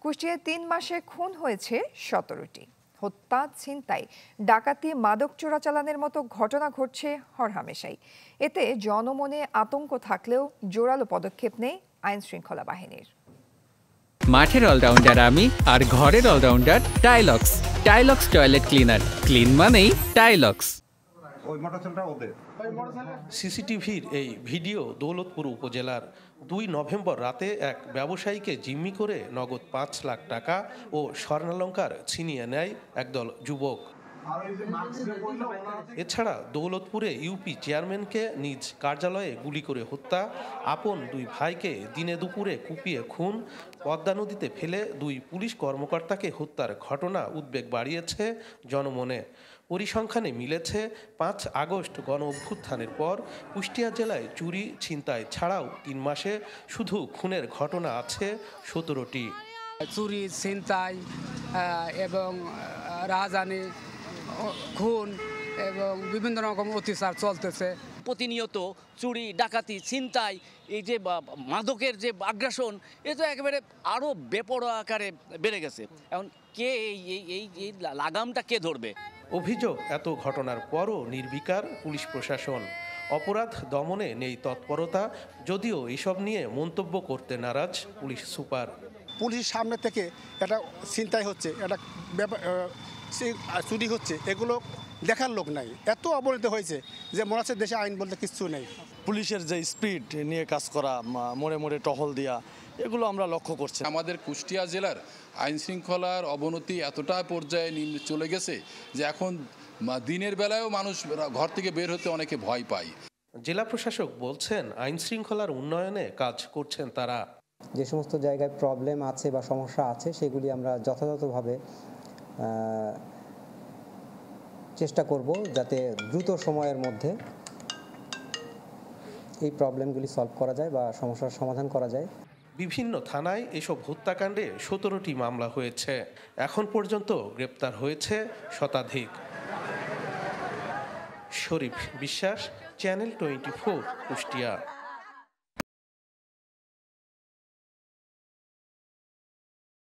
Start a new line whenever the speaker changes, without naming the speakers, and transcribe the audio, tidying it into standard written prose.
কুষ্টিয়ায় ৩ মাসে খুন হয়েছে ১৭টি। হত্যা, ছিনতাই, ডাকাতি, মাদক চোরাচালানের মতো ঘটনা ঘটছে হরহামেশাই। এতে জনমনে আতঙ্ক থাকলেও জোরালো পদক্ষেপ নেই আইন শৃঙ্খলা বাহিনীর।
মাঠের অলরাউন্ডার আমি, আর ঘরের allrounder Tylox. Tylox toilet cleaner, clean মানেই টাইলক্স।
সিসিটিভির এই ভিডিও দৌলতপুর উপজেলার ২ নভেম্বর রাতে এক ব্যবসায়ীকে জিম্মি করে নগদ ৫ লাখ টাকা ও স্বর্ণালংকার ছিনিয়ে নেয় একদল যুবক। এছাড়া দৌলতপুরে ইউপি চেয়ারম্যানকে নিজ কার্যালয়ে গুলি করে হত্যা, আপন ২ ভাইকে দিনে দুপুরে কুপিয়ে খুন, পদ্মা নদীতে ফেলে ২ পুলিশ কর্মকর্তাকে হত্যার ঘটনা উদ্বেগ বাড়িয়েছে জনমনে। পরিসংখ্যানে মিলেছে ৫ আগস্ট গণ অভ্যুত্থানের পর কুষ্টিয়া জেলায় চুরি, ছিনতাই ছাড়াও ৩ মাসে শুধু খুনের ঘটনা আছে ১৭টি।
চুরি, ছিনতাই এবং রাহাজানি, খুন এবং বিভিন্ন রকম অত্যাচার চলতেছে।
প্রতিনিয়ত চুরি, ডাকাতি, ছিনতাই, এই যে মাদকের যে আগ্রাসন, এ তো একেবারে আরও বেপরোয়া আকারে বেড়ে গেছে। এখন কে এই লাগামটা কে ধরবে?
অভিযোগ, এত ঘটনার পরও নির্বিকার পুলিশ প্রশাসন। অপরাধ দমনে নেই তৎপরতা, যদিও এসব নিয়ে মন্তব্য করতে নারাজ পুলিশ সুপার।
পুলিশের সামনে থেকে এটা ছিনতাই হচ্ছে, এটা চুরি হচ্ছে, এগুলো দেখার লোক নাই। এত অবনতি হয়েছে যে মনে হচ্ছে দেশে আইন বলতে কিচ্ছু নেই।
পুলিশের যে স্পিড নিয়ে কাজ করা, মোড়ে মোড়ে টহল দেওয়া, এগুলো আমরা লক্ষ্য করছি।
আমাদের কুষ্টিয়া জেলার আইন শৃঙ্খলার অবনতি এতটা পর্যায়ে চলে গেছে যে এখন দিনের বেলায়ও মানুষ ঘর থেকে বের হতে অনেকে ভয় পায়।
জেলা প্রশাসক বলছেন, আইন শৃঙ্খলার উন্নয়নে কাজ করছেন তারা।
যে সমস্ত জায়গায় প্রবলেম আছে বা সমস্যা আছে সেগুলি আমরা যথাযথভাবে চেষ্টা করব যাতে দ্রুত সময়ের মধ্যে এই প্রবলেমগুলি সলভ করা যায় বা সমস্যার সমাধান করা যায়।
বিভিন্ন থানায় এসব হত্যাকাণ্ডে ১৭টি মামলা হয়েছে। এখন পর্যন্ত গ্রেপ্তার হয়েছে শতাধিক। শরীফ বিশ্বাস, চ্যানেল 24, কুষ্টিয়া।